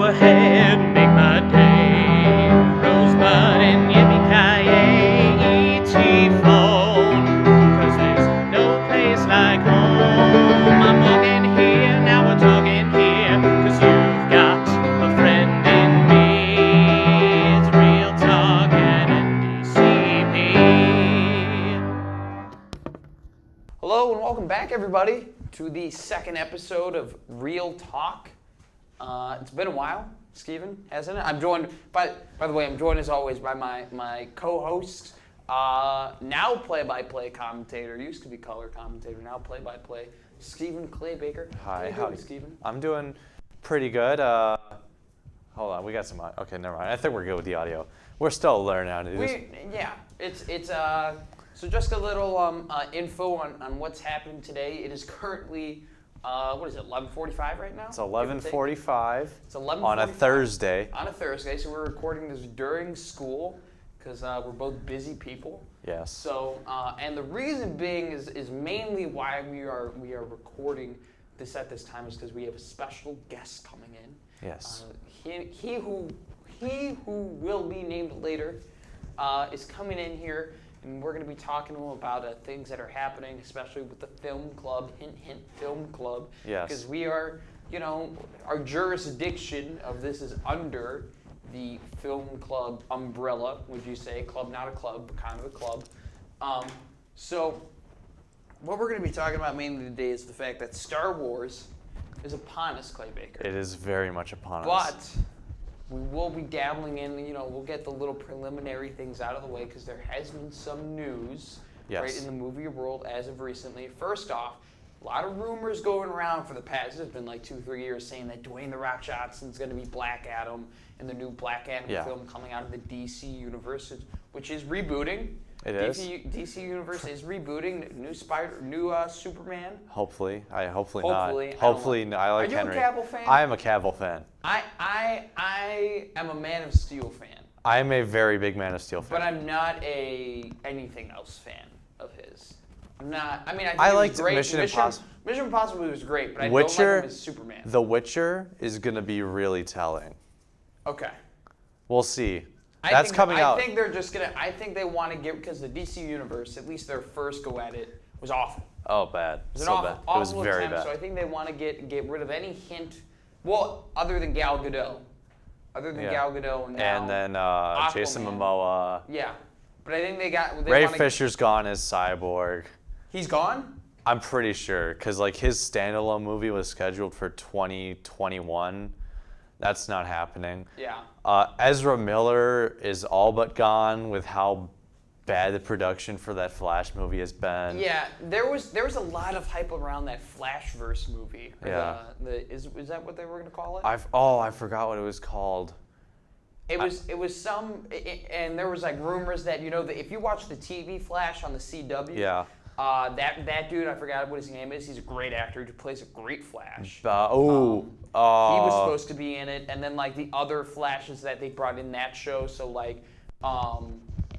ahead, make my day. Rosebud and yippee-ki-yay, E.T. phone. 'Cause there's no place like home. I'm walking here, now we're talking here. 'Cause you've got a friend in me. It's real talk at NDCP. Hello and welcome back, everybody, to the second episode of Real Talk. It's been a while, Steven, hasn't it? I'm joined, by the way, I'm joined as always by my co-hosts, now play-by-play commentator, used to be color commentator, now play-by-play, Steven Claybaker. Hi, how are you doing, Steven? I'm doing pretty good. Hold on, we got some. Okay, never mind. I think we're good with the audio. We're still learning how to do this. So just a little info on what's happening today. It is currently, 11:45 right now? It's 11:45. It's 11:45 on a Thursday. On a Thursday, so we're recording this during school because we're both busy people. Yes. So, and the reason being is mainly why we are recording this at this time is because we have a special guest coming in. Yes. He who will be named later is coming in here, and we're going to be talking to him about things that are happening, especially with the film club, hint, hint, film club. Yes. Because we are, our jurisdiction of this is under the film club umbrella, would you say? Club, not a club, but kind of a club. So what we're going to be talking about mainly today is the fact that Star Wars is upon us, Clay Baker. It is very much upon us. But we will be dabbling in, we'll get the little preliminary things out of the way because there has been some news right in the movie world as of recently. First off, a lot of rumors going around for the past, it's been like 2-3 years saying that Dwayne "The Rock" Johnson's going to be Black Adam in the new Black Adam film coming out of the DC universe, which is rebooting. It is. DC universe is rebooting. New Superman. Hopefully not. Hopefully, I like Henry. Are you a Cavill fan? I am a Cavill fan. I am a Man of Steel fan. I am a very big Man of Steel fan. But I'm not a anything else fan of his. I'm not. I mean, I think I it was liked great. Mission Impossible. Mission Impossible was great, but I Witcher, don't like him as Superman. The Witcher is going to be really telling. Okay. We'll see. That's coming out. I think they're just gonna. I think they want to get because the DC universe, at least their first go at it, was awful. Oh, bad. It was so an bad. awful It was very attempt, bad. So I think they want to get rid of any hint. Well, other than Gal Gadot. Gal Gadot and now and then Jason Aquaman. Momoa. Yeah, but I think they Ray Fisher's gone as Cyborg. He's gone? I'm pretty sure, because his standalone movie was scheduled for 2021. That's not happening. Yeah. Ezra Miller is all but gone with how bad the production for that Flash movie has been. Yeah, there was a lot of hype around that Flashverse movie. Yeah. Is that what they were gonna call it? I forgot what it was called. It was some, and there was rumors that if you watch the TV Flash on the CW. Yeah. That dude, I forgot what his name is. He's a great actor. He plays a great Flash. He was supposed to be in it, and then the other Flashes that they brought in that show. So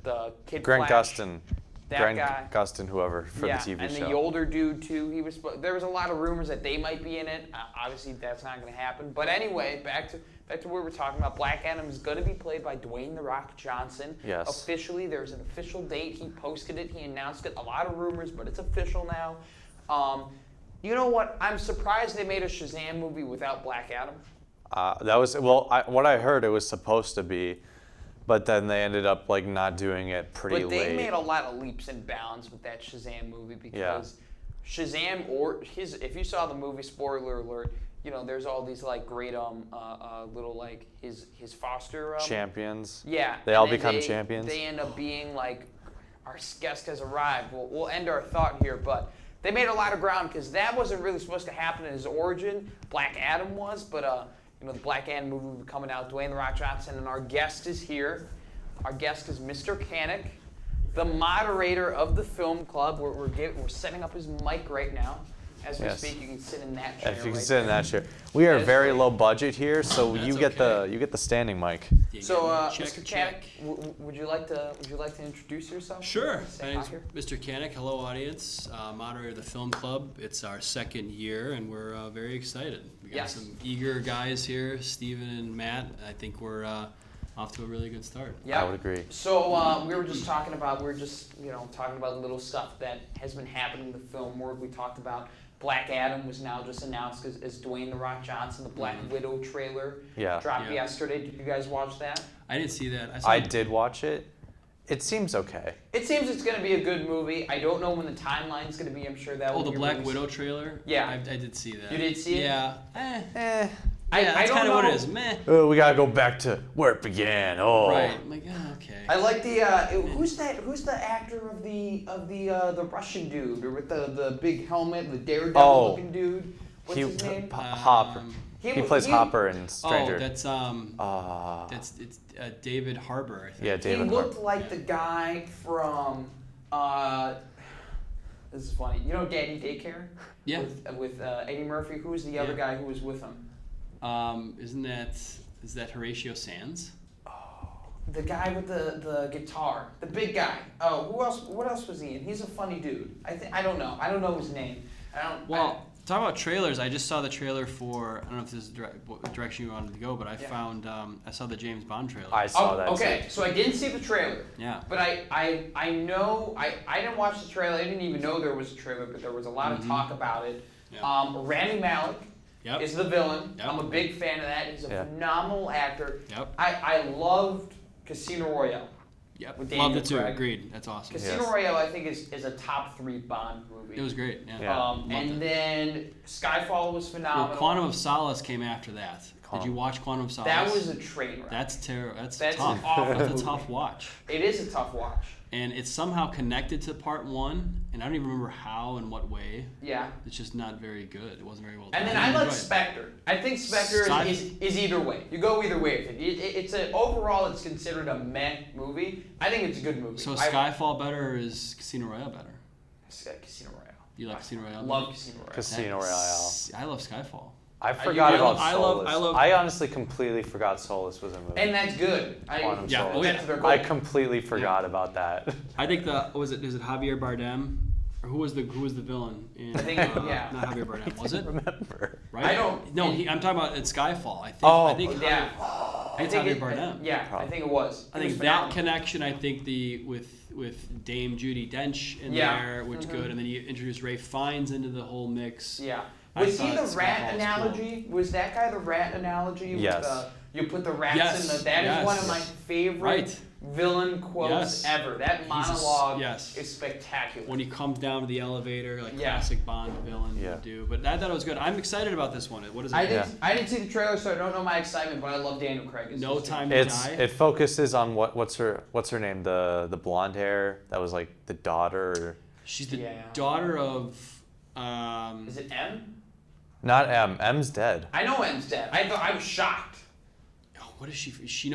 the kid Grant Flash, Gustin. that guy. Gustin, whoever, for the TV and show. the older dude too. There was a lot of rumors that they might be in it. Obviously, that's not going to happen. But anyway, back to what we're talking about. Black Adam is going to be played by Dwayne "The Rock" Johnson. Yes. Officially, there's an official date. He posted it. He announced it. A lot of rumors, but it's official now. You know what? I'm surprised they made a Shazam movie without Black Adam. What I heard it was supposed to be, but then they ended up not doing it pretty late. But they made a lot of leaps and bounds with that Shazam movie because Shazam if you saw the movie, spoiler alert, there's all these great little his foster champions. Yeah. They all become champions. They end up being our guest has arrived. We'll end our thought here, but they made a lot of ground because that wasn't really supposed to happen in his origin. Black Adam was, but the Black Adam movie will be coming out. Dwayne "The Rock" Johnson, and our guest is here. Our guest is Mr. Kanak, the moderator of the film club. We're setting up his mic right now. As we speak, you can sit in that chair. If you can right sit in there. that chair. We are That is very great. low budget here, so That's you get okay. the standing mic. So, Check, Mr. check. Kanak, would you like to introduce yourself? Sure. Say My hi name's here. Mr. Kanak. Hello, audience. Moderator of the Film Club. It's our second year, and we're very excited. We got Yes. some eager guys here, Steven and Matt. I think we're off to a really good start. Yeah. I would agree. So we were just talking about little stuff that has been happening in the film world. We talked about Black Adam was now just announced as Dwayne The Rock Johnson. The Black Widow trailer dropped yesterday. Did you guys watch that? I didn't see that. I did watch it. It seems okay. It seems it's going to be a good movie. I don't know when the timeline's going to be. I'm sure that will the be Black released. Widow trailer? Yeah. I did see that. You did see it? Yeah. I That's don't kind of what know. it is. Meh. Oh, we gotta go back to where it began. Oh. Right. I'm like, okay. I like the who's the actor of the Russian dude or with the big helmet, the Daredevil looking dude. What's his name? Hopper. He plays Hopper in Stranger. Oh, it's David Harbour, I think. Yeah, David He looked Harbour. like the guy from this is funny. You know Daddy Daycare? Yeah. With Eddie Murphy. Who was the other guy who was with him? Is that Horatio Sands? The guy with the guitar, the big guy. Oh, who else? What else was he in? He's a funny dude. I don't know. I don't know his name. Talk about trailers. I just saw the trailer for. I don't know if this is what direction you wanted to go, but I found. I saw the James Bond trailer. I saw that Okay, too. so I didn't see the trailer. Yeah. But I know I didn't watch the trailer. I didn't even know there was a trailer, but there was a lot of talk about it. Yeah. Rami Malek is the villain. Yep. I'm a big fan of that. He's a phenomenal actor. Yep. I loved Casino Royale. Yep. With Loved Daniel it too. Craig. Agreed. That's awesome. Casino Royale, I think, is a top 3 Bond movie. It was great. Yeah. Yeah. Loved And it. then Skyfall was phenomenal. Well, Quantum of Solace came after that. Did you watch Quantum of Solace? That was a train wreck. That's terrible. That's That's tough. an awful That's movie. a tough watch. It is a tough watch. And it's somehow connected to part 1, and I don't even remember how and what way. Yeah. It's just not very good. It wasn't very well done. And then I like enjoyed it. Spectre. I think Spectre is either way. You go either way with it. Overall, it's considered a meh movie. I think it's a good movie. So is Skyfall better or is Casino Royale better? Casino Royale. You like Casino Royale? Love Casino Royale. Casino Royale. I love Skyfall. I forgot about I Solace. love- I honestly completely forgot Solace was a movie. And that's good. Quantum Yeah, Solace. oh, yeah. That's their goal. I completely forgot about that. I think is it Javier Bardem? Or who was the villain in I think, yeah. not Javier Bardem, was it? Remember? Right? I don't- No, I'm talking about in Skyfall. I think Oh. I think Yeah. I think Javier Bardem. Yeah, I think it was. I It think was that phenomenal. connection. I think with Dame Judi Dench in Yeah. there, which good, and then you introduce Ray Fiennes into the whole mix. Yeah. I Was he thought the Skyfall rat was analogy? Was that guy the rat analogy? Yes. With you put the rats Yes, in the. That is yes. one of my favorite Right. villain quotes Yes. ever. That He's monologue yes. is spectacular. When he comes down to the elevator, like Yeah. classic Bond villain Yeah. would do. But I thought it was good. I'm excited about this one. What is it? I didn't see the trailer, so I don't know my excitement, but I love Daniel Craig. It's No just- Time to Die. It focuses on what's her name, the blonde hair that was like the daughter. She's the Yeah. daughter of. Is it M? Not M. M's dead. I know M's dead. I was shocked. Oh, what is she? She's.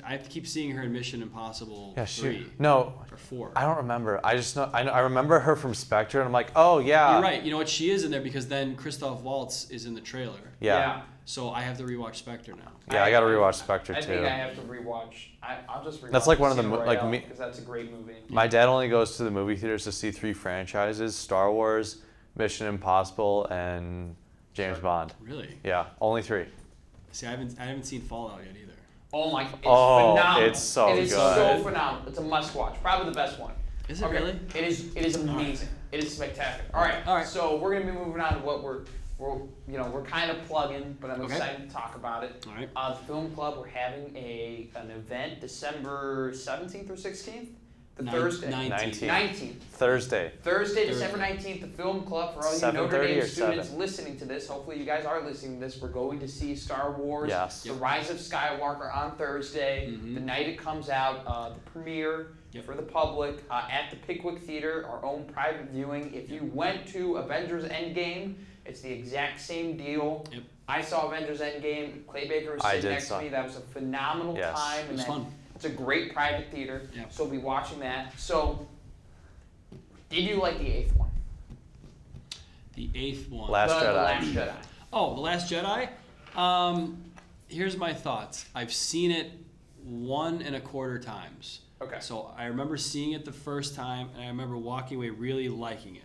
I keep seeing her in Mission Impossible 3 No, or 4. I don't remember. I just know. I remember her from Spectre, and I'm like, oh yeah. You're right. You know what? She is in there because then Christoph Waltz is in the trailer. Yeah. So I have to rewatch Spectre now. Yeah, I gotta rewatch Spectre I too. think I have to rewatch. I'll just rewatch. That's like one of the Casino like Royale me. because that's a great movie. My dad only goes to the movie theaters to see 3 franchises: Star Wars, Mission Impossible, and James Bond. Really? Yeah, only 3. See, I haven't seen Fallout yet either. Oh my! It's Oh, phenomenal. it's so It is good. so phenomenal. It's a must-watch. Probably the best one. Is it really? It is. It is amazing. It is spectacular. All right. All right. So we're gonna be moving on to what we're kind of plugging, but I'm Okay. excited to talk about it. All right. The film club, we're having an event December 17th or 16th, the Thursday. 19th. 19th. Thursday. Thursday, December 19th, the film club. For all you Notre 7:30 Dame or students 7? listening to this, hopefully you guys are listening to this. We're going to see Star Wars: Yes. The Rise of Skywalker on Thursday. Mhm. The night it comes out, the premiere Yep. for the public at the Pickwick Theater, our own private viewing. If you went to Avengers Endgame, it's the exact same deal. Yep. I saw Avengers Endgame. Clay Baker was I sitting did next saw- to me. That was a phenomenal Yes. time. It And was then fun. it's a great private theater. Yeah. So we'll be watching that. So, did you like the 8th one? The 8th one. Last The Jedi. Last Jedi. Oh, The Last Jedi? Here's my thoughts. I've seen it 1.25 times. Okay. So I remember seeing it the first time, and I remember walking away really liking it.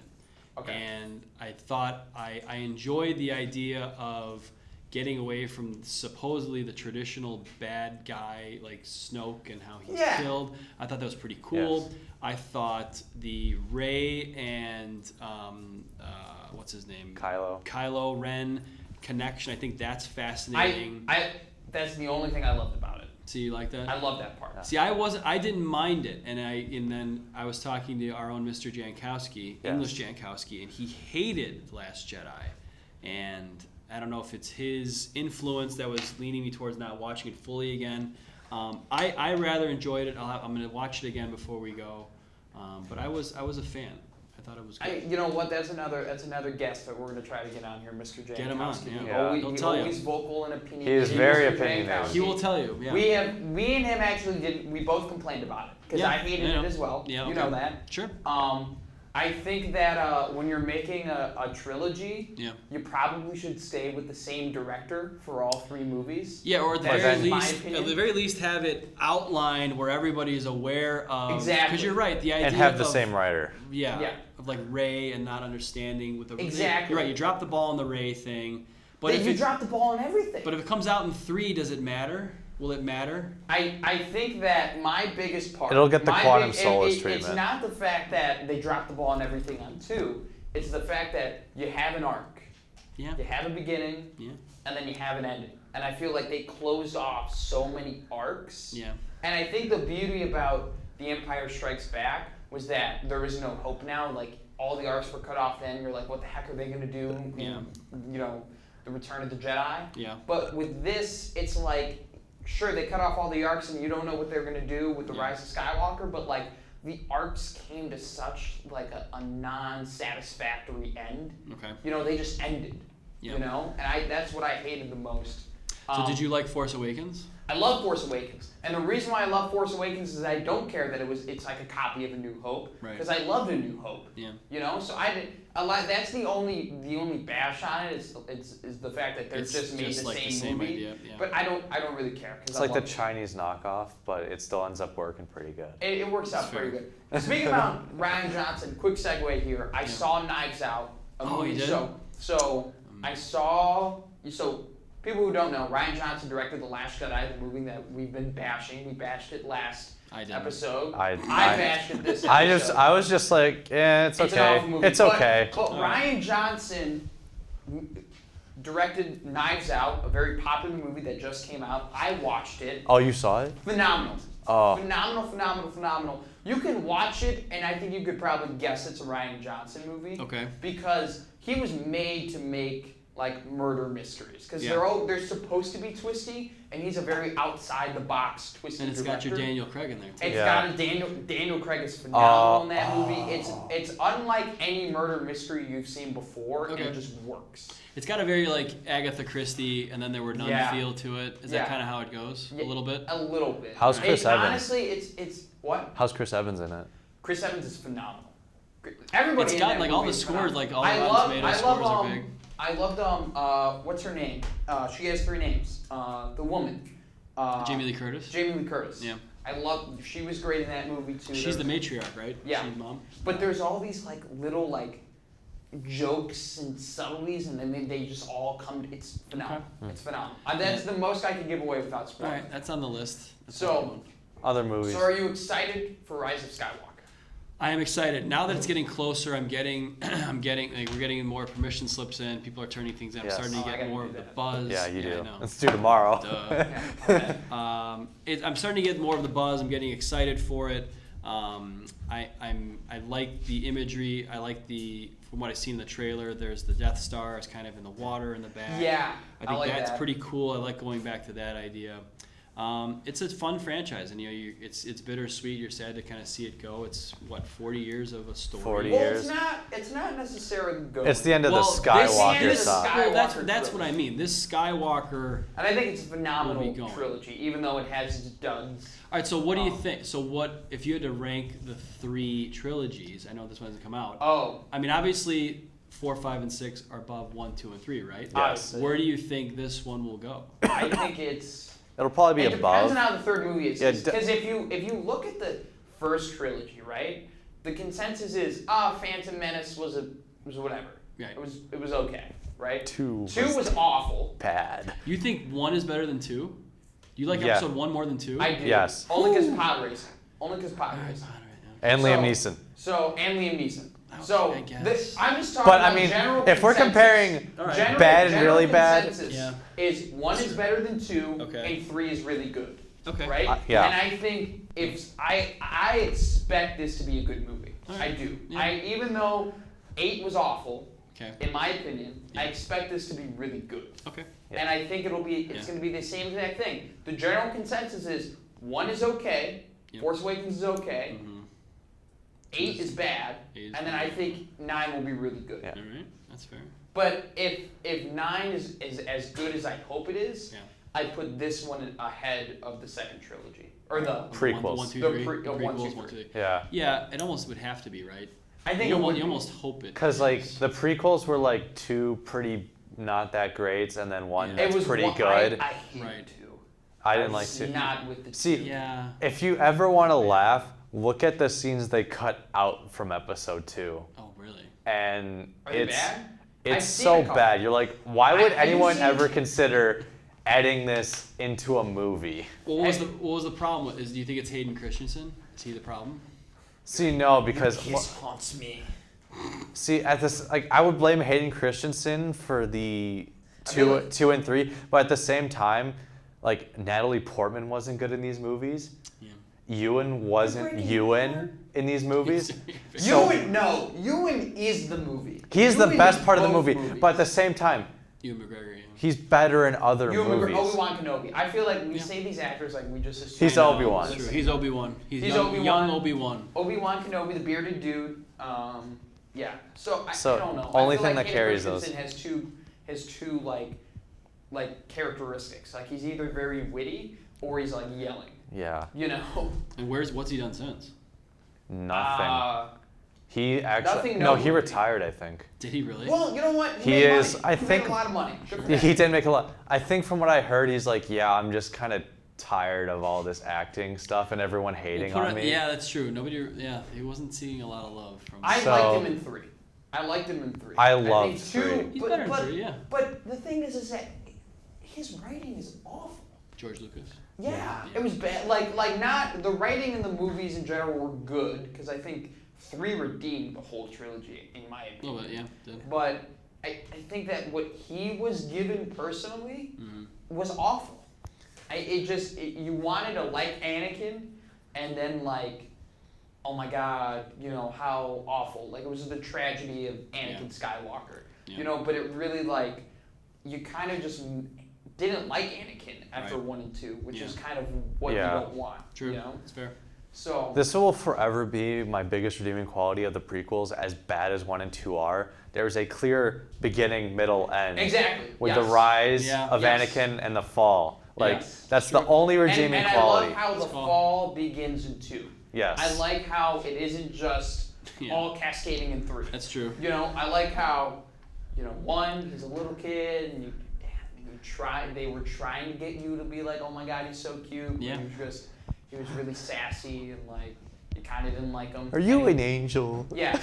Okay. And I thought I enjoyed the idea of getting away from supposedly the traditional bad guy like Snoke and how he's killed. I thought that was pretty cool. Yes. I thought the Rey and what's his name? Kylo Ren connection. I think that's fascinating. That's the only thing I loved about it. So you like that? I love that part. See, I didn't mind it, and then I was talking to our own Mr. Jankowski, English Jankowski, and he hated The Last Jedi, and I don't know if it's his influence that was leaning me towards not watching it fully again. I rather enjoyed it. I'm going to watch it again before we go, but I was a fan. I thought it was good. You know what? That's another guest that we're going to try to get on here, Mr. Jankowski. Get him on, He's always vocal and opinionated. He is very Mr. opinionated. Jankowski. He will tell you. Yeah. We and him actually we both complained about it because I hated it as well. Yeah, You know that. Sure. I think that when you're making a trilogy, you probably should stay with the same director for all 3 movies. Yeah, or at the very least, have it outlined where everybody is aware of. Exactly. Because you're right, the idea And have the same writer. Yeah. Of like Rey and not understanding with the. Exactly. You're right. You dropped the ball on the Rey thing, but you dropped the ball on everything. But if it comes out in 3, does it matter? Will it matter? I think that my biggest part. It'll get the quantum solace treatment. It's not the fact that they dropped the ball on everything on 2. It's the fact that you have an arc. Yeah. You have a beginning. Yeah. And then you have an ending. And I feel like they closed off so many arcs. Yeah. And I think the beauty about The Empire Strikes Back was that there was no hope now. Like, all the arcs were cut off then. You're like, what the heck are they going to do in, The Return of the Jedi? Yeah. But with this, it's like, sure, they cut off all the arcs and you don't know what they're going to do with the Rise of Skywalker, but, like, the arcs came to such, like, a non-satisfactory end. Okay. They just ended, and that's what I hated the most. So did you like Force Awakens? I love Force Awakens, and the reason why I love Force Awakens is I don't care that it's like a copy of A New Hope, because I loved A New Hope. Yeah. So that's the only bash on it is the fact that they're just made the same movie. Idea, yeah. But I don't really care. It's like the Chinese knockoff, but it still ends up working pretty good. It works out pretty good. Speaking about Ryan Johnson, quick segue here. I saw Knives Out. You did? So I saw people who don't know, Ryan Johnson directed The Last Jedi, the movie that we've been bashing. We bashed it last episode. I bashed it this episode. I was just like, it's okay. An awful movie. It's okay. But Ryan Johnson directed Knives Out, a very popular movie that just came out. I watched it. Oh, you saw it? Phenomenal. Oh. Phenomenal. You can watch it, and I think you could probably guess it's a Ryan Johnson movie. Okay. Because he was made to make like murder mysteries, because they're supposed to be twisty, and he's a very outside the box twisty director. And it's got your Daniel Craig in there too. It's got a Daniel Craig is phenomenal in that movie. It's unlike any murder mystery you've seen before, and it just works. It's got a very like Agatha Christie, and then there were none feel to it. Is that kind of how it goes? A little bit. A little bit. How's Chris Evans? Honestly, it's what? How's Chris Evans in it? Chris Evans is phenomenal. Everybody. It's got like all the scores, like all the Rotten Tomatoes scores are big. I loved what's her name? She has 3 names. The woman. Jamie Lee Curtis. Jamie Lee Curtis. Yeah. She was great in that movie too. She's the matriarch, right? Yeah. She's mom. But there's all these like little like jokes and subtleties, and then they just all come. It's phenomenal. Okay. It's phenomenal. That's the most I can give away without spoiling. All right, that's on the list. Other movies. So are you excited for Rise of Skywalker? I am excited. Now that it's getting closer, we're getting more permission slips in. People are turning things in. I'm starting to get more of the buzz. Yeah, you do. I know. Let's do tomorrow. I'm starting to get more of the buzz. I'm getting excited for it. I like the imagery. I like from what I've seen in the trailer, there's the Death Star is kind of in the water in the back. Yeah, I think that's pretty cool. I like going back to that idea. It's a fun franchise, and it's bittersweet. You're sad to kind of see it go. It's 40 years of a story. 40 well, years. It's not necessarily going. It's the end of the Skywalker saga. Well, that's what I mean. This Skywalker. And I think it's a phenomenal trilogy, even though it has its duds. All right. So what do you think? So what if you had to rank the 3 trilogies? I know this one hasn't come out. Oh. I mean, obviously, 4, 5, and 6 are above 1, 2, and 3, right? Yes. Where do you think this one will go? I think It'll probably be it above. depends on how the third movie is. Yeah, Because if you look at the first trilogy, right, the consensus is Phantom Menace was whatever. Right. It was okay, right? 2 was awful. bad. You think 1 is better than 2? You like Yeah. episode 1 more than 2? I do. Yes. Only because pod racing. And Liam Neeson. And Liam Neeson. Okay, So I guess. I'm just talking But about I mean, general if we're consensus. comparing Alright. bad and General really bad, consensus is 1 is better than 2, Okay. and 3 is really good. Okay. Right? yeah. And I think if I expect this to be a good movie. Alright. I do. Yeah. Even though 8 was awful, Okay. in my opinion, Yeah. I expect this to be really good. Okay. Yeah. And I think it's going to be the same exact thing. The general consensus is 1 is okay, Yep. Force Awakens is okay, Mm-hmm. 8 is bad, 8 is and then bad. I think 9 will be really good. Yeah. All right. That's fair. But if 9 is as good as I hope it is, Yeah. I put this one ahead of the second trilogy or the. Prequels. 1, 2, The 3. pre- The 1, 2, prequels, 1, 2, 3. 3. Yeah. Yeah, it almost would have to be, right? I think you it would. you almost hope it. Because like is. the prequels were like 2 pretty not that great, and then 1 Yeah. that's it was pretty one, good. I hate Right. 2. I didn't was like 2. Not with the See, Yeah. if you ever want to laugh, look at the scenes they cut out from episode 2, Oh, really? and Are they bad? I've it's seen so a couple. bad. You're like, why would Have you anyone seen- ever consider adding this into a movie? What was the problem? Do you think it's Hayden Christensen? Is he the problem? See, no, because haunts me. see at this, like, I would blame Hayden Christensen for the I feel like- 2 and 3, but at the same time, like, Natalie Portman wasn't good in these movies. Yeah. Ewan wasn't Breaking Ewan in these movies. Ewan is the movie. He's the Ewan best is part of the both movie, movies. but at the same time, Ewan McGregor. Yeah. he's better in other Ewan movies. Obi-Wan Kenobi. I feel like we Yeah. say these actors like we just assume. He's Obi-Wan. That's true. He's Obi-Wan. He's He's young, Obi-Wan. young Obi-Wan. Obi-Wan Kenobi, the bearded dude. Yeah. So I So, don't know. only I feel thing like that Hayden carries those- Christensen has two like characteristics. Like he's either very witty or he's like yelling. Yeah, You know. And what's he done since? nothing. He actually nothing no, he noteworthy. retired, I think. Did he really? Well, you know what? He made is- money. I He think- made a lot of money. Good for He him. did make a lot. I think from what I heard, he's like, yeah, I'm just kind of tired of all this acting stuff and everyone hating Well, on me. Yeah, that's true. He wasn't seeing a lot of love from. I So- liked him in 3. I liked him in 3. I think loved 2, 3. He's but, better in but, 3, yeah. But the thing is that his writing is awful. George Lucas. Yeah, Yeah. it was bad. Like not the writing in the movies in general were good because I think 3 redeemed the whole trilogy in my A opinion. little bit, yeah. Did. But I think that what he was given personally was awful. You wanted to like Anakin, and then like, oh my God, you know how awful. Like it was the tragedy of Anakin Skywalker. Yeah. You know, but it really like, you kind of just didn't like Anakin after Right. 1 and 2, which Yeah. is kind of what Yeah. you don't want. True. You know, It's fair. so This will forever be my biggest redeeming quality of the prequels. As bad as 1 and 2 are, there's a clear beginning, middle, end. exactly With yes. the rise Yeah. of Yes. Anakin and the fall. Like, Yes. that's True. the only redeeming and quality. I love how the It's fall. fall begins in 2. Yes. I like how it isn't just Yeah. all cascading in 3. That's true. You know, I like how, 1, he's a little kid, and they were trying to get you to be like, oh my God, he's so cute. But Yeah. he was really sassy, and like, you kind of didn't like him. Are you Anyway- an angel? Yeah.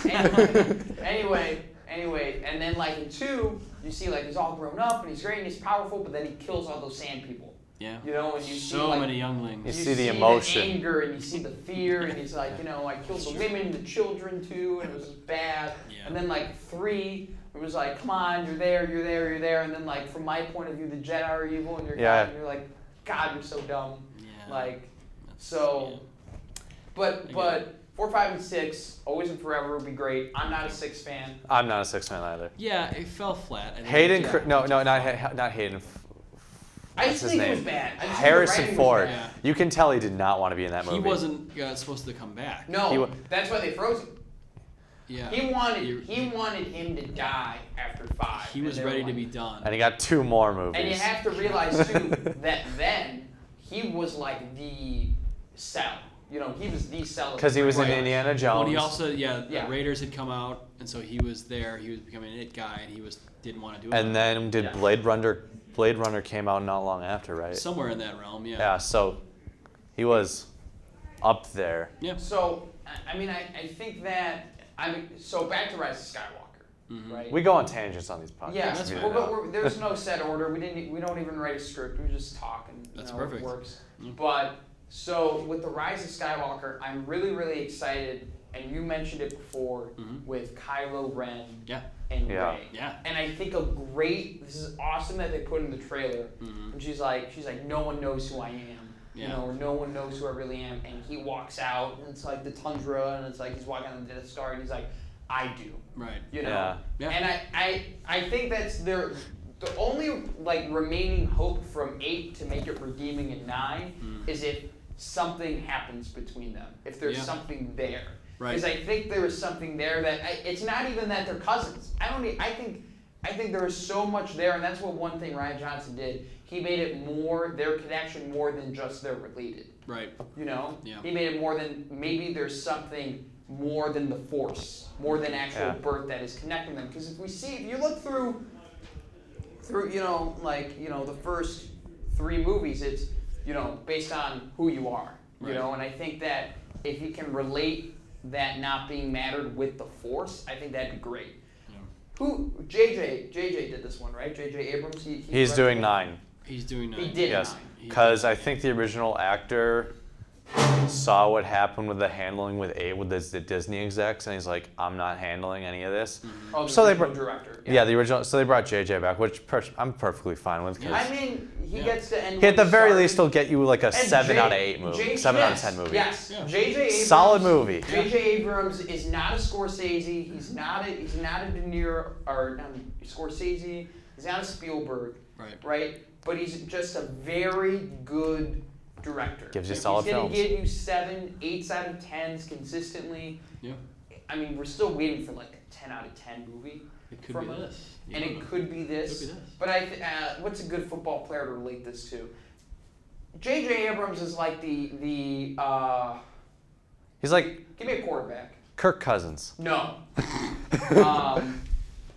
Anyway, and then like in 2, you see like he's all grown up and he's great and he's powerful, but then he kills all those sand people. Yeah. You know, and you see So like, many younglings. You see the emotion. anger, and you see the fear, and he's like, I killed the women and the children too, and it was bad. Yeah. And then like 3, it was like, come on, you're there, and then like from my point of view, the Jedi are evil, and Yeah. you're like, God, you're so dumb. Yeah. Like, That's- so, yeah. but I but 4, 5, and 6, always and forever would be great. I'm not a 6 fan. I'm not a 6 fan either. Yeah, it fell flat. I think. Hayden, Yeah. not Hayden. I What's just his think name? it was bad. I just think the Harrison writing was Ford. bad. Yeah. You can tell he did not want to be in that movie. He wasn't supposed to come back. No, He wa- that's why they froze him. Yeah. He wanted You- him to die after 5. He and was they were ready to like- be done. And he got 2 more movies. And you have to realize too that then he was like the cell. You know, he was the seller. Because he was in Right. Indiana Jones. Well, he also, the Yeah. Raiders had come out, and so he was there. He was becoming an it guy, and he didn't want to do it. And then did Yeah. Blade Runner? Blade Runner came out not long after, right? Somewhere in that realm, yeah. Yeah. So he was up there. Yeah. So, I mean, I think that, so back to Rise of Skywalker, right? We go on tangents on these podcasts. Yeah, if you well, didn't but know. there's no set order. We don't even write a script. We just talk and That's it perfect. works. Yeah. But so with the Rise of Skywalker, I'm really excited. And you mentioned it before with Kylo Ren Yeah. and Yeah. Rey. Yeah. And I think this is awesome that they put in the trailer. And she's like, no one knows who I am. Yeah. You know, or no one knows who I really am. And he walks out, and it's like the tundra, and it's like he's walking on the Death Star, and he's like, I do. Right. You know? Yeah. Yeah. And I think that's the only like remaining hope from 8 to make it redeeming in 9 is if something happens between them. If there's something there. Right. Because I think there is something there that it's not even that they're cousins. I think there is so much there, and that's what one thing Rian Johnson did. He made it more their connection more than just they're related. Right. You know? Yeah. He made it more than maybe there's something more than the Force, more than actual birth that is connecting them. Because if you look through the first 3 movies, it's based on who you are. Right. And I think that if you can relate that not being mattered with the Force, I think that'd be great. Yeah. Who JJ did this one, right? JJ Abrams. He's doing 9. He's doing 9. He did Yes. 9. Because I think the original actor saw what happened with the handling with the Disney execs, and he's like, I'm not handling any of this. Oh, the So they original brought- director. Yeah, the original. So they brought JJ back, which I'm perfectly fine with. 'Cause I mean, he gets to end. he at the where very started. least will get you like a And 7 out of J- 8 movie, J- 7 out of yes, 10 movie. Yes, Yeah. J.J. Abrams. Solid movie. J.J. Abrams is not a Scorsese. He's not a De Niro or not Scorsese. He's not a Spielberg. Right. Right. But he's just a very good director. Gives you If solid He's films. gonna give you 7, 8 out of 10s consistently. Yeah. I mean, we're still waiting for like a 10 out of 10 movie. It could from be him. this. You And don't it know. could be this. Could be this. But what's a good football player to relate this to? J.J. Abrams is like the He's like give me a quarterback. Kirk Cousins. No.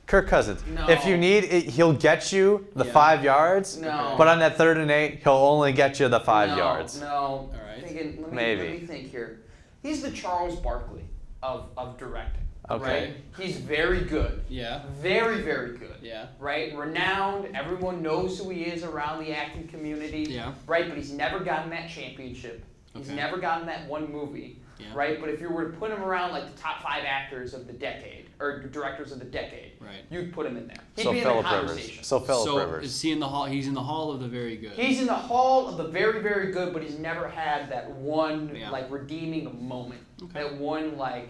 Kirk Cousins. No. If you need it, he'll get you the Yeah. 5 yards. No. But on that 3rd and 8, he'll only get you the 5 yards. No. All right. Let Maybe. me think here. He's the Charles Barkley of directing. Okay. Right? He's very good. Yeah. Very, very good. Yeah. Right? Renowned. Everyone knows who he is around the acting community. Yeah. Right? But he's never gotten that championship. He's Okay. never gotten that one movie. Yeah. Right? But if you were to put him around like the top 5 actors of the decade, or directors of the decade, Right. you'd put him in there. He'd So be in the Philip conversation. Rivers. So Philip So Rivers. is he in the hall? He's in the hall of the very good. He's in the hall of the very, very good, but he's never had that one Yeah. like redeeming moment. Okay. That one like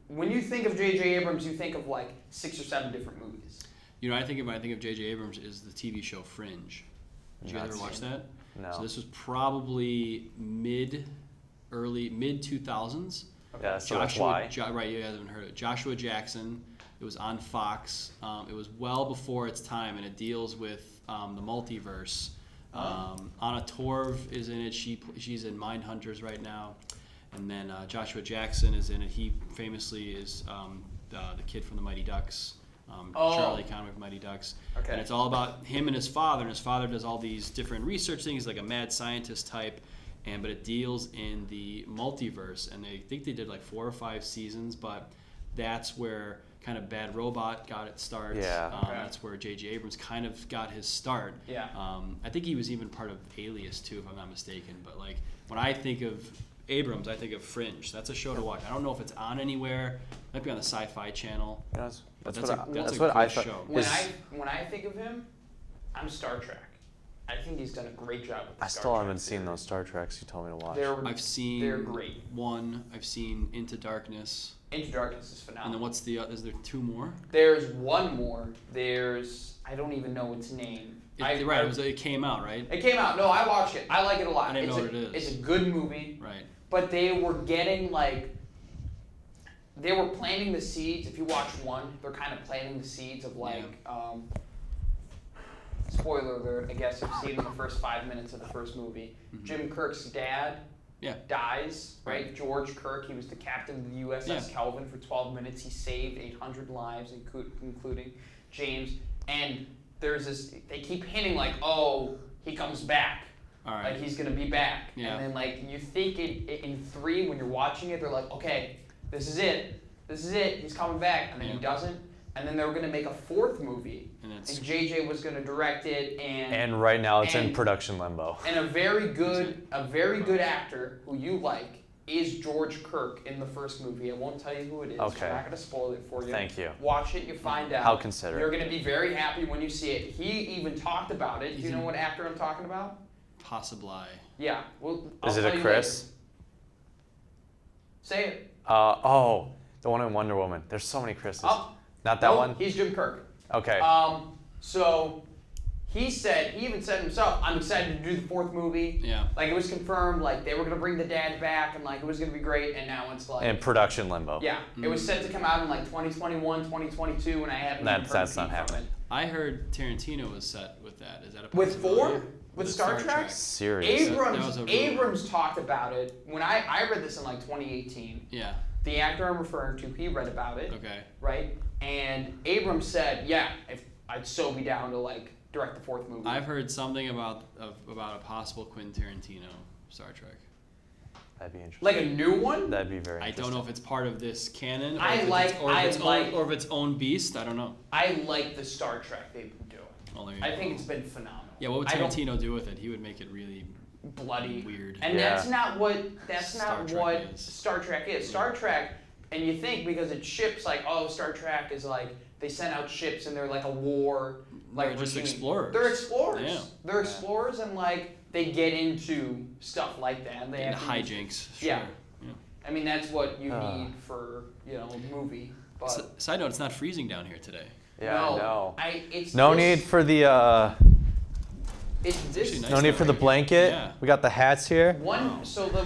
when you think of J.J. Abrams, you think of like 6 or 7 different movies. You know, I think of J.J. Abrams is the TV show Fringe. Did you guys Not ever watch seen that? No. So this was probably mid 2000s. Yeah, so that's why. Right, you guys haven't heard it. Joshua Jackson. It was on Fox. It was well before its time, and it deals with the multiverse. Anna Torv is in it. She's in Mindhunters right now. And then Joshua Jackson is in it. He famously is the kid from the Mighty Ducks. Charlie Conway from Mighty Ducks. Okay. And it's all about him and his father. And his father does all these different research things, like a mad scientist type. But it deals in the multiverse. And they think they did like 4 or 5 seasons, but that's where kind of Bad Robot got its start. Yeah. Okay. That's where J.J. Abrams kind of got his start. Yeah. I think he was even part of Alias too, if I'm not mistaken. But like when I think of Abrams, I think of Fringe. That's a show to watch. I don't know if it's on anywhere. It might be on the Sci-Fi Channel. You know, that's But what that's I, a that's good what I thought. show. When His- when I think of him, I'm Star Trek. I think he's done a great job with the I Star still Trek haven't seen series. those Star Treks you told me to watch. I've seen They're great. one. I've seen Into Darkness. Into Darkness is And phenomenal. then what's the? Is there 2 more? There's one more. I don't even know its name. It came out, right? It came out. No, I watched it. I like it a lot. I didn't it's know a, what it is. It's a good movie. Right. But they were getting like, they were planting the seeds. If you watch one, they're kind of planting the seeds of like, spoiler alert, I guess you've seen in the first 5 minutes of the first movie. Mm-hmm. Jim Kirk's dad dies, right? George Kirk, he was the captain of the USS Kelvin for 12 minutes. He saved 800 lives, including James. And there's this, they keep hinting like, oh, he comes back. All right. Like he's going to be back. Yeah. And then like you think in 3, when you're watching it, they're like, okay, this is it. This is it. He's coming back. And then he doesn't. And then they were going to make a 4th movie. And JJ was going to direct it. And right now it's in production limbo. And a very good actor who you like is George Kirk in the first movie. I won't tell you who it is. Okay. I'm not going to spoil it for you. Thank you. Watch it, you find out. How considerate. You're going to be very happy when you see it. He even talked about it. Do you know what actor I'm talking about? Possibly. Yeah. Well, is it a Chris? Later. Say it. The one in Wonder Woman. There's so many Chris's. Not that one? He's Jim Kirk. Okay. So he even said himself, I'm excited to do the 4th movie. Yeah. Like it was confirmed, like they were gonna bring the dad back and like it was gonna be great, and now it's like in production limbo. Yeah. It was set to come out in like 2021, 2022, and I haven't even heard that's not from happening. it. I heard Tarantino was set with that. Is that a With possibility? 4? With Star Trek? Seriously. Abrams talked about it when I read this in like 2018. Yeah. The actor I'm referring to, he read about it. Okay. Right? And Abrams said, yeah, if I'd so be down to like direct the 4th movie. I've heard something about a possible Quentin Tarantino Star Trek. That'd be interesting. Like a new one? That'd be very interesting. I don't know if it's part of this canon or if it's own beast. I don't know. I like the Star Trek they've been doing. Well, I think it's been phenomenal. Yeah, what would Tarantino do with it? He would make it really bloody, weird. And that's not what Star Trek is. Star Trek, and you think because it ships like, oh, Star Trek is like they send out ships and they're like a war, like they're just explorers. They're explorers. Yeah. They're explorers, and like they get into stuff like that. And they have hijinks. Sure. Yeah. I mean that's what you need for a movie. But side note, it's not freezing down here today. Yeah, I know. No need for the It's need for the blanket. Yeah. We got the hats here. So the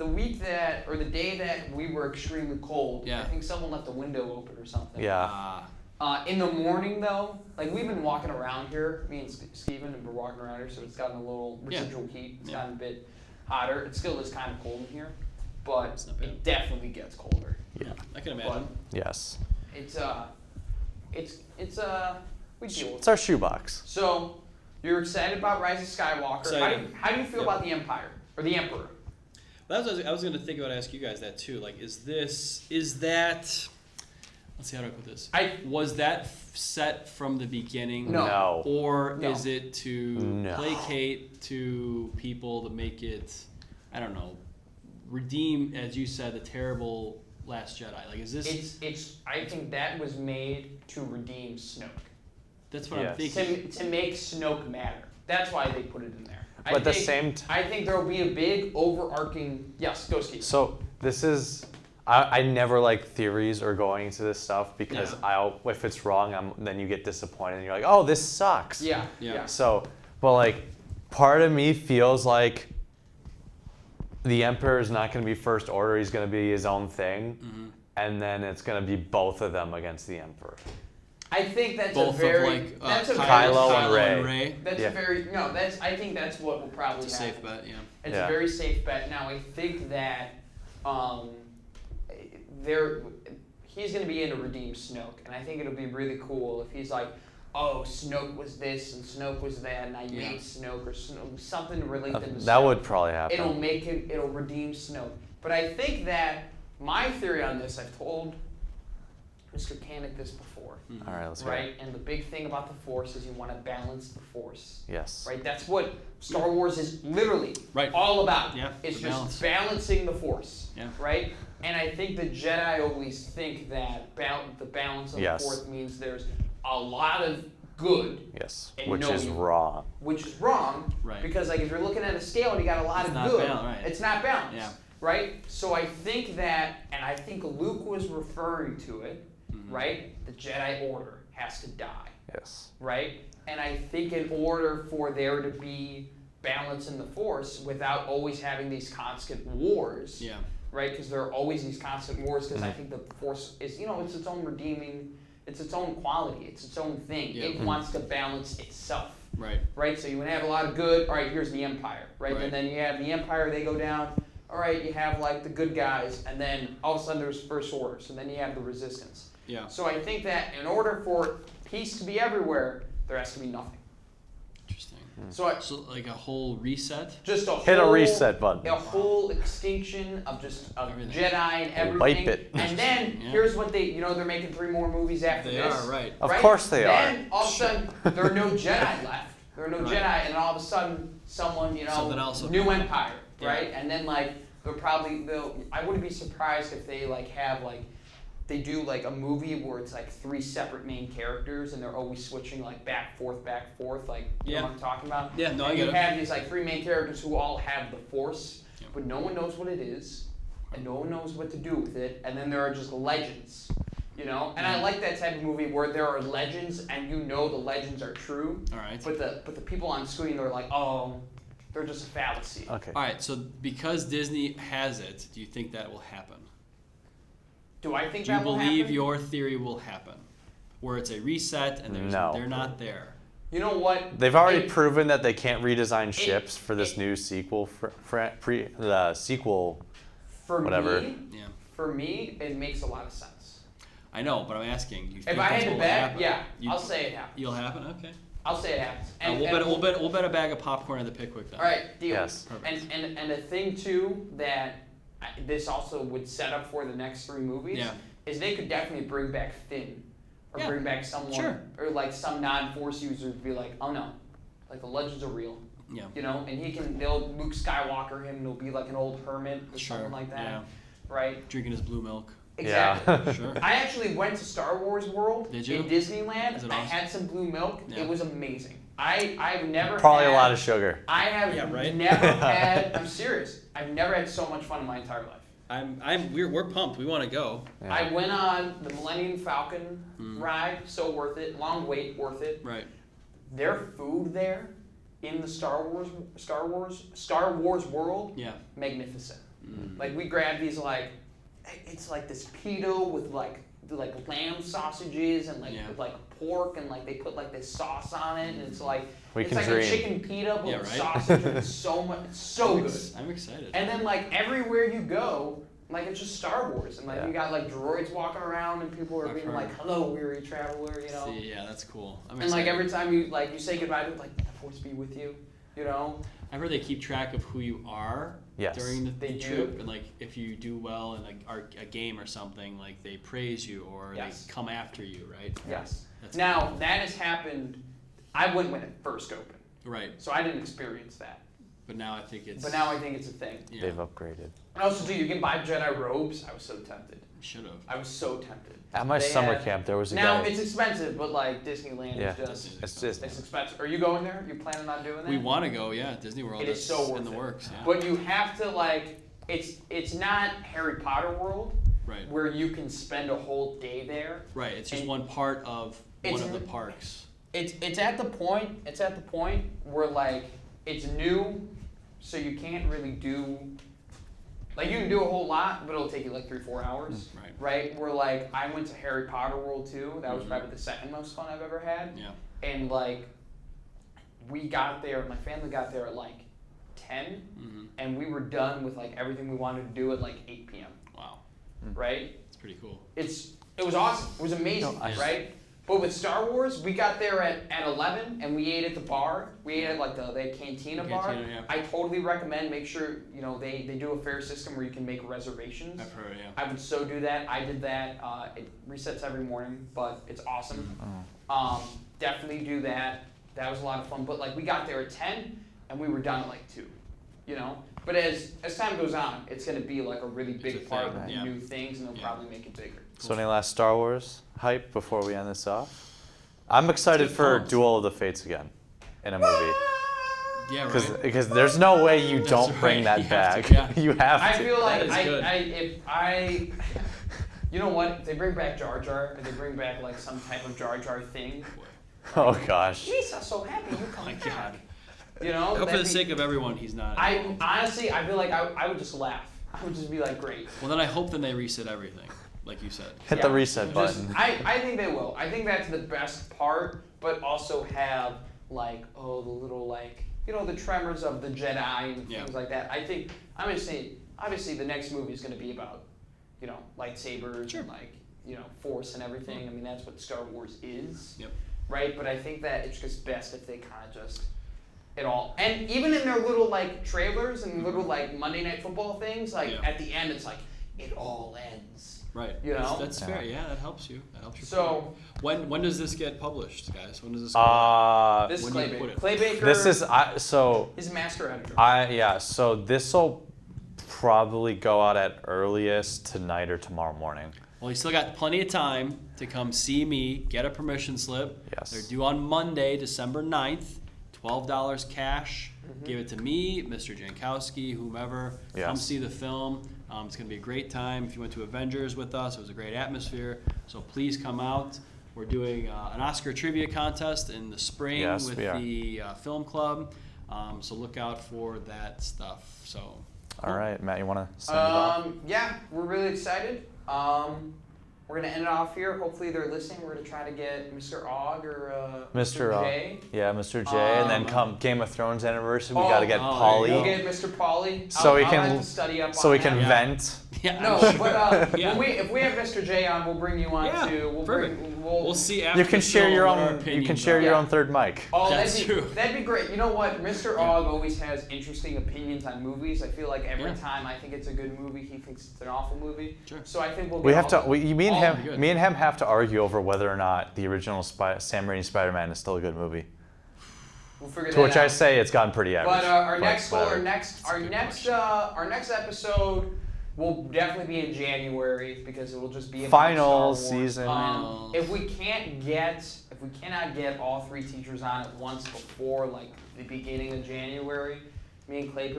week that, or the day that we were extremely cold, I think someone left the window open or something. Yeah. In the morning though, like we've been walking around here, me and Steven have been walking around here, so it's gotten a little residual heat. It's gotten a bit hotter. It still is kind of cold in here, but it definitely gets colder. Yeah. I can imagine. Yes. It's we deal with It's our shoebox. So, you're excited about Rise of Skywalker. Excited. How do you feel about the Empire or the Emperor? Well, I was going to think about ask you guys that too. Like, is that? Let's see how do I put this. Was that set from the beginning? No. Or is it to placate to people to make it, I don't know, redeem, as you said, the terrible Last Jedi? Like, is this? I think that was made to redeem Snoke. That's what I'm thinking. To make Snoke matter. That's why they put it in there. But at the same time, I think there will be a big overarching. Yes, go Steve. So this is. I never like theories or going into this stuff because if it's wrong, then you get disappointed and you're like, oh, this sucks. Yeah. So, but like, part of me feels like the Emperor is not going to be First Order. He's going to be his own thing, and then it's going to be both of them against the Emperor. I think that's both a very of that's a Kylo very, and Rey. That's a very I think that's what will probably it's a happen. safe bet. Yeah. It's a very safe bet. Now I think that he's going to be in to redeem Snoke, and I think it'll be really cool if he's like, oh, Snoke was this and Snoke was that, and I made Snoke or something to relate them to Snoke. That would probably happen. It'll redeem Snoke. But I think that my theory on this, I've told Mr. Kanak this before. All right, let's hear it. And the big thing about the Force is you want to balance the Force. Yes. Right? That's what Star Wars is literally Right. all about. Yeah, It's the just balance. balancing the Force. Yeah. Right? And I think the Jedi always think that the balance of the Force means there's a lot of good. Yes. And Which no is evil. wrong. Which is wrong. Right. Because like if you're looking at a scale and you got a lot of not good, right. it's not balanced. Yeah. Right? So I think that, and I think Luke was referring to it, right? The Jedi Order has to die. Yes. Right? And I think in order for there to be balance in the Force without always having these constant wars, right? Because there are always these constant wars because I think the Force is, it's its own redeeming, it's its own quality, it's its own thing. It wants to balance itself. Right. Right? So you would have a lot of good, all right, here's the Empire, right? Right. And then you have the Empire, they go down, all right, you have like the good guys, and then all of a sudden there's First Order, so then you have the Resistance. Yeah. So I think that in order for peace to be everywhere, there has to be nothing. Interesting. So Like a whole reset. just Hit a reset button. A whole extinction of Everything. Jedi and everything. Wipe it. And then Yeah. here's what they're making 3 more movies after They this. are right. Of course they are. Then all of a sudden there are no Jedi left. There are no Right. Jedi, and then all of a sudden someone, Something else will new come. Empire, Yeah. right? And then like I wouldn't be surprised if they like have like they do like a movie where it's like 3 separate main characters and they're always switching like back forth, like you know what I'm talking about? Yeah, no, and I you get it. have these like 3 main characters who all have the Force, Yep. but no one knows what it is, and no one knows what to do with it, and then there are just legends, you know. And I like that type of movie where there are legends, and you know the legends are true, All right. but the people on screen they're like, oh, they're just a fallacy. Okay. All right. So because Disney has it, do you think that will happen? Do I think Do you that will believe happen? your theory will happen, where it's a reset and No. they're not there? You know what? They've already It- proven that they can't redesign ships for this new sequel. The sequel. For whatever. me, Yeah. it makes a lot of sense. I know, but I'm asking. Do you If think I that's had what to will bet, happen? yeah, You- I'll say it happens. You'll happen. Okay. I'll say it happens. We'll bet a bag of popcorn at the Pickwick then. All right, deal. Yes. Perfect. And a thing too that this also would set up for the next 3 movies Yeah. is they could definitely bring back Finn, or Yeah, bring back someone, sure. or like some non-Force user to be like, oh no, like the legends are real, Yeah. you know, and they'll Luke Skywalker him, and he'll be like an old hermit or Sure. something like that, Yeah. right? Drinking his blue milk. Exactly. Yeah. Sure. I actually went to Star Wars World Did you? in Disneyland. Is it I awesome? had some blue milk. Yeah. It was amazing. I've never Probably had, a lot of sugar. I have Yeah, right? never had. I'm serious. I've never had so much fun in my entire life. We're pumped. We want to go. Yeah. I went on the Millennium Falcon Mm. ride. So worth it. Long wait, worth it. Right. Their food there in the Star Wars world, Yeah. magnificent. Mm. Like we grabbed these like, it's like this pita with like lamb sausages and Yeah. with, like pork and like they put like this sauce on it and it's like We it's can like dream. a chicken pita but Yeah, with right? sausage and it's so much, it's so good. I'm excited. And then like everywhere you go, like it's just Star Wars and like Yeah. you got like droids walking around and people are I've being heard. like, "Hello, weary traveler," you know. See, yeah, that's cool. I'm And like excited. every time you say goodbye to like, "May the Force be with you," you know. I've heard they keep track of who you are Yes. during the They trip, do. and like if you do well in a game or something, like they praise you or Yes. they come after you, right? Yes. That's Now that has happened. I went when it first opened, right. so I didn't experience that. But now I think it's. But now I think it's a thing. yeah, They've upgraded. And also, too, you can buy Jedi robes. I was so tempted. should have. I was so tempted. At my They summer had- camp, there was a Now guy. it's expensive, but like Disneyland Yeah. is just It's just. it's expensive. Are you going there? You planning on doing that? We want to go, yeah. Disney World. It is That's so worth in the it. works. Yeah. But you have to like it's not Harry Potter World Right. where you can spend a whole day there. Right. It's just and one part of one it's of the re- parks. It's at the point where like it's new, so you can't really do like you can do a whole lot, but it'll take you like 3-4 hours. Right. Right? Where like I went to Harry Potter World too. That was Mhm. probably the second most fun I've ever had. Yeah. And like we got there, my family got there at like 10 Mm-hmm. and we were done with like everything we wanted to do at like 8 p.m. Wow. Right? It's pretty cool. It was awesome. It was amazing, No, I- right? But with Star Wars, we got there at 11 and we ate at the bar. We ate at like the cantina bar. Cantina, yeah. I totally recommend make sure, you know, they do a fare system where you can make reservations. I've heard, yeah. I would so do that. I did that. It resets every morning, but it's awesome. Oh. Definitely do that. That was a lot of fun. But like we got there at 10 and we were done at like 2, you know? But as time goes on, it's going to be like a really It's big a part thing, of yeah. new things and they'll Yeah. probably make it bigger. So any last Star Wars hype before we end this off? I'm excited for pumped. Duel of the Fates again in a movie. Yeah, right. Because there's no way you That's don't bring right. that You have back. to, yeah. You have to. I feel like is good. you know what? If they bring back Jar Jar, or they bring back like some type of Jar Jar thing, Oh gosh. jeez, I'm so happy you Oh come my back. God. You know? I hope for that'd the be- sake of everyone, he's not. I honestly, I feel like I would just laugh. I would just be like, great. Well, then I hope then they reset everything, like you said. Hit the Yeah. reset Just- button. I think they will. I think that's the best part, but also have like, oh, the little, like, you know, the tremors of the Jedi and things like that. I think, I'm just saying, obviously the next movie is going to be about, you know, lightsabers and, like, you know, Force and everything. I mean, that's what Star Wars is, right? But I think that it's just best if they kind of just, it all, and even in their little, like, trailers and little, like, Monday Night Football things, like, at the end, it's like, it all ends. Right. You know? That's fair. Yeah, that helps you. That helps you. So when does this get published, guys? When does this go this is Clay Baker. This is so. He's a master editor. So this will probably go out at earliest tonight or tomorrow morning. Well, you still got plenty of time to come see me, get a permission slip. Yes. They're due on Monday, December 9th. $12 cash. Give it to me, Mr. Jankowski, whomever. Come see the film. It's going to be a great time. If you went to Avengers with us, it was a great atmosphere. So please come out. We're doing an Oscar trivia contest in the spring with the film club. So look out for that stuff. So. All right, Matt, you want to send it off? Yeah, we're really excited. We're going to end it off here. Hopefully they're listening. We're going to try to get Mr. Ogg or Mr. J. Yeah, Mr. J. And then come Game of Thrones anniversary, we got to get Paulie. We'll get Mr. Paulie. So I'll have to study up so on we can that. vent. Yeah. No, but if we have Mr. J on, we'll bring you on too. We'll see after You can share your what our own. You can opinions share are. your own third mic. Oh, That's true. That'd be great. You know what? Mr. Ogg always has interesting opinions on movies. I feel like every time I think it's a good movie, he thinks it's an awful movie. Sure. So I think We have to. Me and him good. have to argue over whether or not the original Sam Raimi Spider-Man is still a good movie. We'll figure To that which out. I say it's gotten pretty average. But our next episode will definitely be in January because it will just be about Final Star Wars. season. If we cannot get all three teachers on at once before like the beginning of January, me and Clay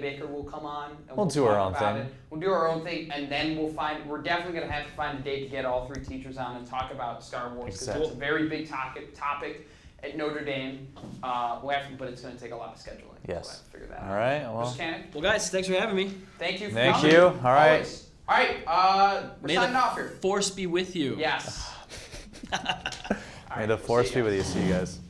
Baker will come on and We'll do our own thing. We'll do our own thing, and then we're definitely gonna have to find a date to get all three teachers on and talk about Star Wars because Exactly. it's a very big topic at Notre Dame. But it's gonna take a lot of scheduling. Yes. So we'll have to figure that out. All right. Well. Mr. Kanak, Well, guys, thanks for having me. thank you for Thank coming. you. All right. Always. All right. We're May signing the off here. Force be with you. Yes. May the force be with you. See you guys.